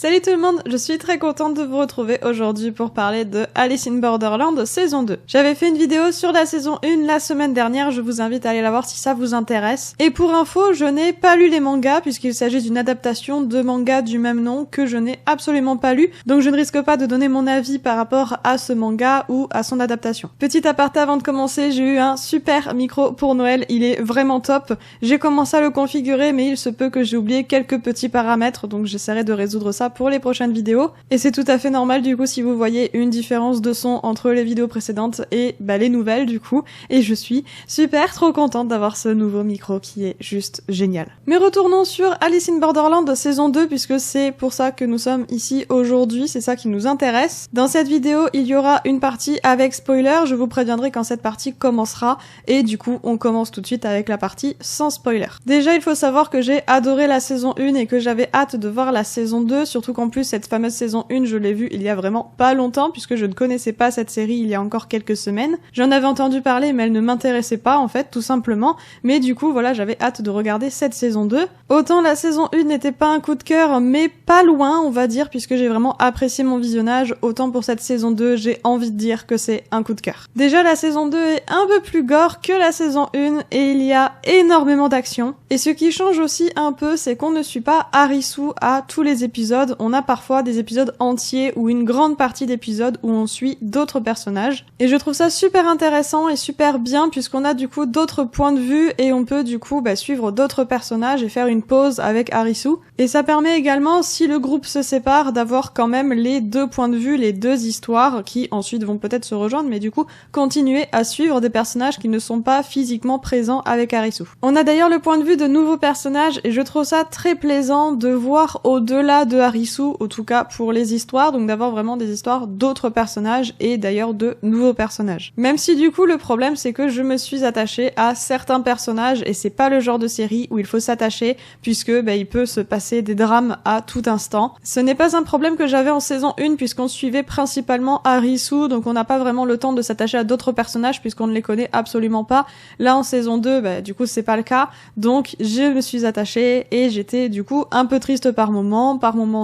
Salut tout le monde, je suis très contente de vous retrouver aujourd'hui pour parler de Alice in Borderland saison 2. J'avais fait une vidéo sur la saison 1 la semaine dernière, je vous invite à aller la voir si ça vous intéresse. Et pour info, je n'ai pas lu les mangas puisqu'il s'agit d'une adaptation de manga du même nom que je n'ai absolument pas lu, donc je ne risque pas de donner mon avis par rapport à ce manga ou à son adaptation. Petit aparté avant de commencer, j'ai eu un super micro pour Noël, il est vraiment top. J'ai commencé à le configurer mais il se peut que j'ai oublié quelques petits paramètres, donc j'essaierai de résoudre ça pour les prochaines vidéos. Et c'est tout à fait normal du coup si vous voyez une différence de son entre les vidéos précédentes et les nouvelles du coup. Et je suis super trop contente d'avoir ce nouveau micro qui est juste génial. Mais retournons sur Alice in Borderland saison 2 puisque c'est pour ça que nous sommes ici aujourd'hui, c'est ça qui nous intéresse. Dans cette vidéo, il y aura une partie avec spoiler, je vous préviendrai quand cette partie commencera et du coup on commence tout de suite avec la partie sans spoiler. Déjà il faut savoir que j'ai adoré la saison 1 et que j'avais hâte de voir la saison 2, surtout qu'en plus cette fameuse saison 1 je l'ai vue il y a vraiment pas longtemps puisque je ne connaissais pas cette série il y a encore quelques semaines. J'en avais entendu parler mais elle ne m'intéressait pas en fait tout simplement, mais du coup voilà j'avais hâte de regarder cette saison 2. Autant la saison 1 n'était pas un coup de cœur mais pas loin on va dire puisque j'ai vraiment apprécié mon visionnage, autant pour cette saison 2 j'ai envie de dire que c'est un coup de cœur. Déjà la saison 2 est un peu plus gore que la saison 1 et il y a énormément d'action. Et ce qui change aussi un peu c'est qu'on ne suit pas Arisu à tous les épisodes, on a parfois des épisodes entiers ou une grande partie d'épisodes où on suit d'autres personnages. Et je trouve ça super intéressant et super bien puisqu'on a du coup d'autres points de vue et on peut du coup suivre d'autres personnages et faire une pause avec Arisu. Et ça permet également, si le groupe se sépare, d'avoir quand même les deux points de vue, les deux histoires qui ensuite vont peut-être se rejoindre mais du coup continuer à suivre des personnages qui ne sont pas physiquement présents avec Arisu. On a d'ailleurs le point de vue de nouveaux personnages et je trouve ça très plaisant de voir au-delà de Arisu, en tout cas pour les histoires, donc d'avoir vraiment des histoires d'autres personnages et d'ailleurs de nouveaux personnages. Même si du coup le problème c'est que je me suis attachée à certains personnages et c'est pas le genre de série où il faut s'attacher puisque il peut se passer des drames à tout instant. Ce n'est pas un problème que j'avais en saison 1 puisqu'on suivait principalement Arisu, donc on n'a pas vraiment le temps de s'attacher à d'autres personnages puisqu'on ne les connaît absolument pas. Là en saison 2, du coup c'est pas le cas, donc je me suis attachée et j'étais du coup un peu triste par moments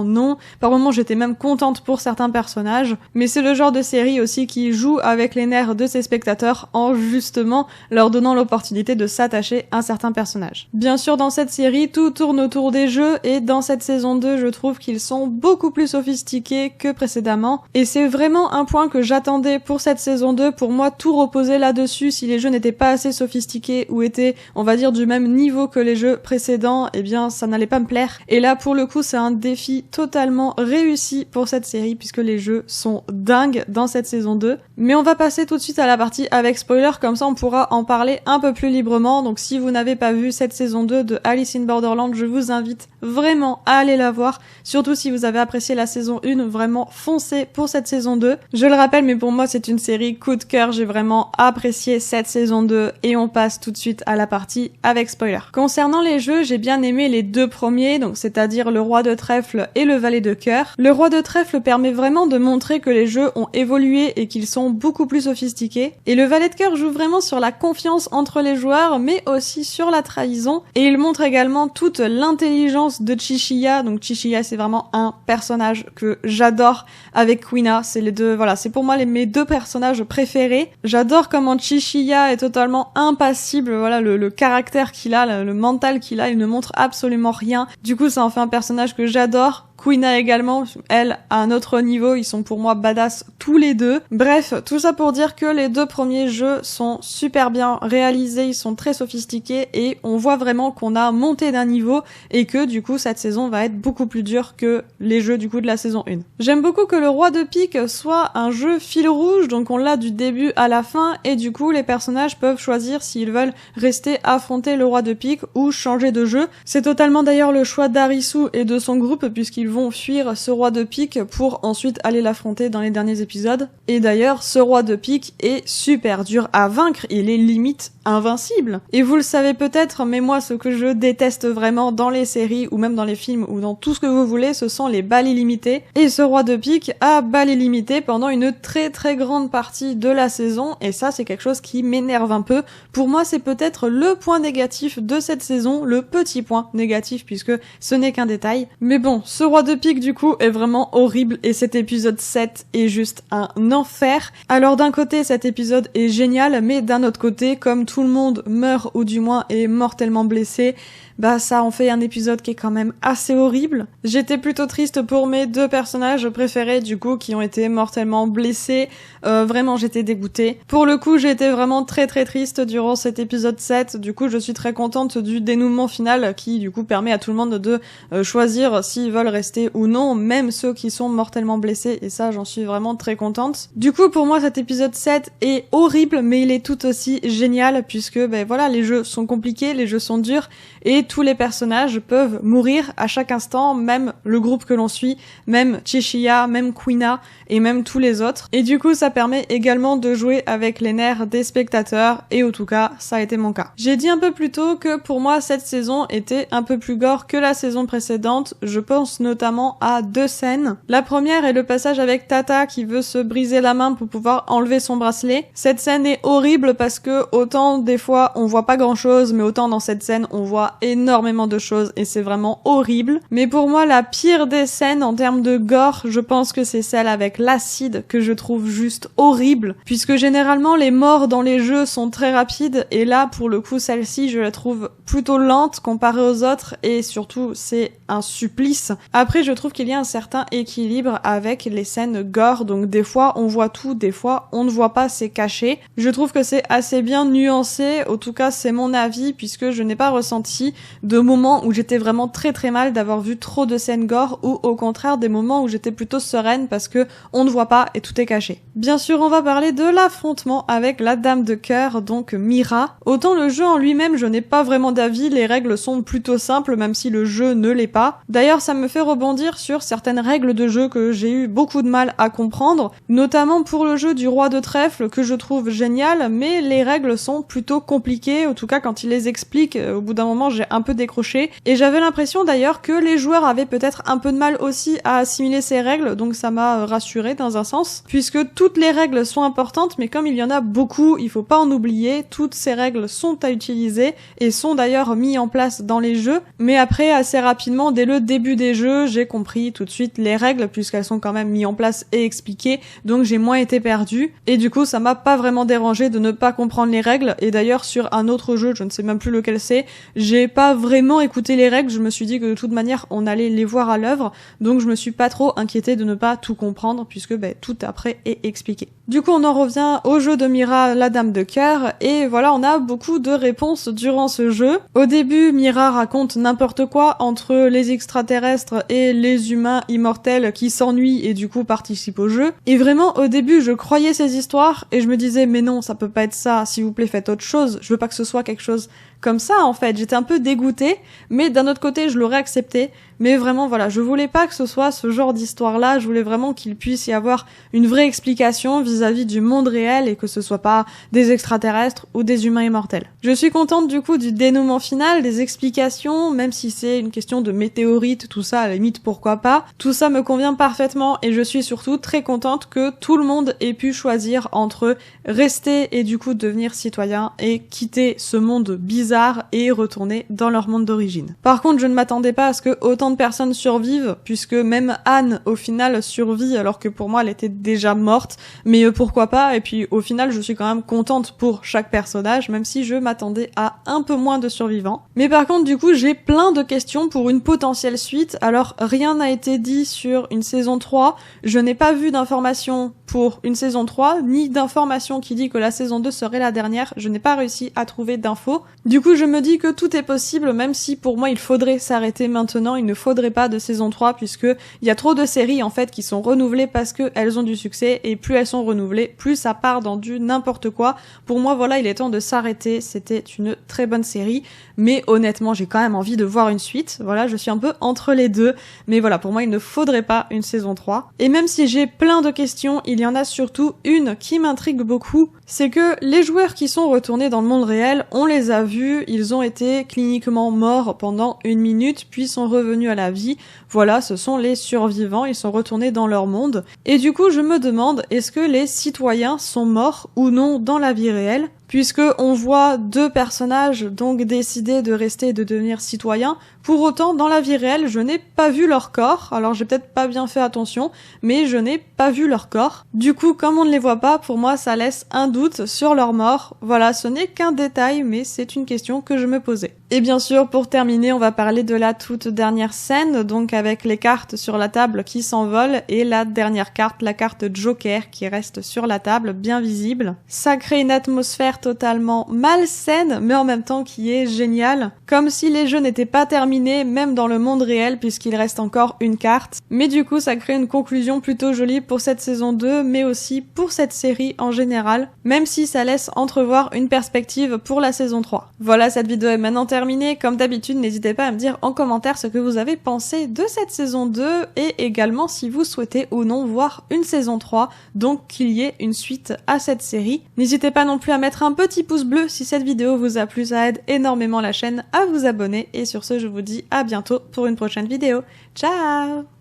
non, par moments j'étais même contente pour certains personnages, mais c'est le genre de série aussi qui joue avec les nerfs de ses spectateurs en justement leur donnant l'opportunité de s'attacher à certains personnages. Bien sûr dans cette série tout tourne autour des jeux et dans cette saison 2 je trouve qu'ils sont beaucoup plus sophistiqués que précédemment et c'est vraiment un point que j'attendais pour cette saison 2, pour moi tout reposait là-dessus. Si les jeux n'étaient pas assez sophistiqués ou étaient on va dire du même niveau que les jeux précédents, ça n'allait pas me plaire et là pour le coup c'est un défi totalement réussi pour cette série puisque les jeux sont dingues dans cette saison 2. Mais on va passer tout de suite à la partie avec spoiler, comme ça on pourra en parler un peu plus librement. Donc si vous n'avez pas vu cette saison 2 de Alice in Borderland, je vous invite vraiment à aller la voir, surtout si vous avez apprécié la saison 1, vraiment foncez pour cette saison 2. Je le rappelle mais pour moi c'est une série coup de cœur, j'ai vraiment apprécié cette saison 2 et on passe tout de suite à la partie avec spoiler. Concernant les jeux, j'ai bien aimé les deux premiers, donc c'est-à-dire le Roi de Trèfle et le Valet de Cœur. Le Roi de Trèfle permet vraiment de montrer que les jeux ont évolué et qu'ils sont beaucoup plus sophistiqués. Et le Valet de Cœur joue vraiment sur la confiance entre les joueurs, mais aussi sur la trahison. Et il montre également toute l'intelligence de Chishiya. Donc Chishiya, c'est vraiment un personnage que j'adore avec Quina. C'est les deux, c'est pour moi mes deux personnages préférés. J'adore comment Chishiya est totalement impassible. Le caractère qu'il a, le mental qu'il a, il ne montre absolument rien. Du coup, ça en fait un personnage que j'adore. Quina également, elle, à un autre niveau, ils sont pour moi badass tous les deux. Bref, tout ça pour dire que les deux premiers jeux sont super bien réalisés, ils sont très sophistiqués et on voit vraiment qu'on a monté d'un niveau et que du coup cette saison va être beaucoup plus dure que les jeux du coup de la saison 1. J'aime beaucoup que le Roi de Pique soit un jeu fil rouge, donc on l'a du début à la fin et du coup les personnages peuvent choisir s'ils veulent rester affronter le Roi de Pique ou changer de jeu. C'est totalement d'ailleurs le choix d'Arisu et de son groupe puisqu'ils ils vont fuir ce roi de pique pour ensuite aller l'affronter dans les derniers épisodes. Et d'ailleurs, ce roi de pique est super dur à vaincre, il est limite invincible. Et vous le savez peut-être, mais moi ce que je déteste vraiment dans les séries ou même dans les films ou dans tout ce que vous voulez, ce sont les balles illimitées. Et ce roi de pique a balles illimitées pendant une très très grande partie de la saison, et ça c'est quelque chose qui m'énerve un peu. Pour moi c'est peut-être le point négatif de cette saison, le petit point négatif puisque ce n'est qu'un détail. Mais bon, ce roi de pique du coup est vraiment horrible et cet épisode 7 est juste un enfer. Alors d'un côté cet épisode est génial, mais d'un autre côté, comme tout le monde meurt ou du moins est mortellement blessé, bah ça en fait un épisode qui est quand même assez horrible. J'étais plutôt triste pour mes deux personnages préférés du coup qui ont été mortellement blessés. Vraiment j'étais dégoûtée. Pour le coup j'ai été vraiment très triste durant cet épisode 7. Du coup je suis très contente du dénouement final qui du coup permet à tout le monde de choisir s'ils veulent rester ou non, même ceux qui sont mortellement blessés, et ça j'en suis vraiment très contente. Du coup pour moi cet épisode 7 est horrible, mais il est tout aussi génial puisque ben voilà, les jeux sont compliqués, les jeux sont durs et tous les personnages peuvent mourir à chaque instant, même le groupe que l'on suit, même Chishiya, même Quina et même tous les autres. Et du coup ça permet également de jouer avec les nerfs des spectateurs, et en tout cas ça a été mon cas. J'ai dit un peu plus tôt que pour moi cette saison était un peu plus gore que la saison précédente. Je pense notamment à deux scènes. La première est le passage avec Tata qui veut se briser la main pour pouvoir enlever son bracelet. Cette scène est horrible parce que autant des fois on voit pas grand chose, mais autant dans cette scène on voit énormément de choses et c'est vraiment horrible. Mais pour moi la pire des scènes en termes de gore, je pense que c'est celle avec l'acide que je trouve juste horrible, puisque généralement les morts dans les jeux sont très rapides et là pour le coup celle-ci je la trouve plutôt lente comparée aux autres et surtout c'est un supplice. Après je trouve qu'il y a un certain équilibre avec les scènes gore, donc des fois on voit tout, des fois on ne voit pas, c'est caché. Je trouve que c'est assez bien nuancé, en tout cas c'est mon avis, puisque je n'ai pas ressenti de moments où j'étais vraiment très mal d'avoir vu trop de scènes gore, ou au contraire des moments où j'étais plutôt sereine parce que on ne voit pas et tout est caché. Bien sûr on va parler de l'affrontement avec la Dame de Cœur, donc Mira. Autant le jeu en lui-même je n'ai pas vraiment d'avis, les règles sont plutôt simples même si le jeu ne l'est pas. D'ailleurs ça me fait rebondir sur certaines règles de jeu que j'ai eu beaucoup de mal à comprendre, notamment pour le jeu du Roi de Trèfle que je trouve génial, mais les règles sont plutôt compliquées, en tout cas quand il les explique, au bout d'un moment j'ai un peu décroché, et j'avais l'impression d'ailleurs que les joueurs avaient peut-être un peu de mal aussi à assimiler ces règles, donc ça m'a rassurée dans un sens, puisque toutes les règles sont importantes, mais comme il y en a beaucoup, il faut pas en oublier, toutes ces règles sont à utiliser, et sont d'ailleurs mises en place dans les jeux, mais après assez rapidement, dès le début des jeux, j'ai compris tout de suite les règles, puisqu'elles sont quand même mises en place et expliquées, donc j'ai moins été perdue, et du coup ça m'a pas vraiment dérangé de ne pas comprendre les règles, et d'ailleurs sur un autre jeu, je ne sais même plus lequel c'est, j'ai pas vraiment écouté les règles, je me suis dit que de toute manière on allait les voir à l'œuvre, donc je me suis pas trop inquiétée de ne pas tout comprendre, puisque tout après est expliqué. Du coup on en revient au jeu de Mira, la Dame de Cœur, et voilà, on a beaucoup de réponses durant ce jeu. Au début, Mira raconte n'importe quoi entre les extraterrestres et les humains immortels qui s'ennuient et du coup participent au jeu. Et vraiment, au début, je croyais ces histoires et je me disais mais non, ça peut pas être ça, s'il vous plaît faites autre chose, je veux pas que ce soit quelque chose comme ça en fait. J'étais un peu dégoûtée, mais d'un autre côté je l'aurais accepté, mais vraiment voilà, je voulais pas que ce soit ce genre d'histoire là, je voulais vraiment qu'il puisse y avoir une vraie explication vis-à-vis du monde réel et que ce soit pas des extraterrestres ou des humains immortels. Je suis contente du coup du dénouement final, des explications, même si c'est une question de météorite, tout ça à la limite pourquoi pas, tout ça me convient parfaitement et je suis surtout très contente que tout le monde ait pu choisir entre rester et du coup devenir citoyen et quitter ce monde bizarre et retourner dans leur monde d'origine. Par contre, je ne m'attendais pas à ce que autant de personnes survivent, puisque même Anne, au final, survit, alors que pour moi, elle était déjà morte, mais pourquoi pas, et puis au final, je suis quand même contente pour chaque personnage, même si je m'attendais à un peu moins de survivants. Mais par contre, du coup, j'ai plein de questions pour une potentielle suite, alors rien n'a été dit sur une saison 3, je n'ai pas vu d'informations pour une saison 3, ni d'informations qui dit que la saison 2 serait la dernière, je n'ai pas réussi à trouver d'infos. Du coup, je me dis que tout est possible, même si pour moi il faudrait s'arrêter maintenant, il ne faudrait pas de saison 3, puisque il y a trop de séries en fait qui sont renouvelées parce qu'elles ont du succès, et plus elles sont renouvelées, plus ça part dans du n'importe quoi. Pour moi, voilà, il est temps de s'arrêter, c'était une très bonne série, mais honnêtement, j'ai quand même envie de voir une suite, voilà, je suis un peu entre les deux, mais voilà, pour moi il ne faudrait pas une saison 3. Et même si j'ai plein de questions, il y en a surtout une qui m'intrigue beaucoup, c'est que les joueurs qui sont retournés dans le monde réel, on les a vus, ils ont été cliniquement morts pendant 1 minute, puis sont revenus à la vie. Voilà, ce sont les survivants, ils sont retournés dans leur monde. Et du coup, je me demande, est-ce que les citoyens sont morts ou non dans la vie réelle? puisque on voit deux personnages donc décider de rester et de devenir citoyens. Pour autant, dans la vie réelle, je n'ai pas vu leur corps. Alors j'ai peut-être pas bien fait attention, mais je n'ai pas vu leur corps. Du coup, comme on ne les voit pas, pour moi ça laisse un doute sur leur mort. Voilà, ce n'est qu'un détail, mais c'est une question que je me posais. Et bien sûr, pour terminer, on va parler de la toute dernière scène, donc avec les cartes sur la table qui s'envolent et la dernière carte, la carte Joker, qui reste sur la table, bien visible. Ça crée une atmosphère totalement malsaine, mais en même temps qui est géniale. Comme si les jeux n'étaient pas terminés, même dans le monde réel, puisqu'il reste encore une carte. Mais du coup, ça crée une conclusion plutôt jolie pour cette saison 2, mais aussi pour cette série en général, même si ça laisse entrevoir une perspective pour la saison 3. Voilà, cette vidéo est maintenant terminée. Comme d'habitude, n'hésitez pas à me dire en commentaire ce que vous avez pensé de cette saison 2 et également si vous souhaitez ou non voir une saison 3, donc qu'il y ait une suite à cette série. N'hésitez pas non plus à mettre un petit pouce bleu si cette vidéo vous a plu, ça aide énormément la chaîne à vous abonner et sur ce je vous dis à bientôt pour une prochaine vidéo. Ciao!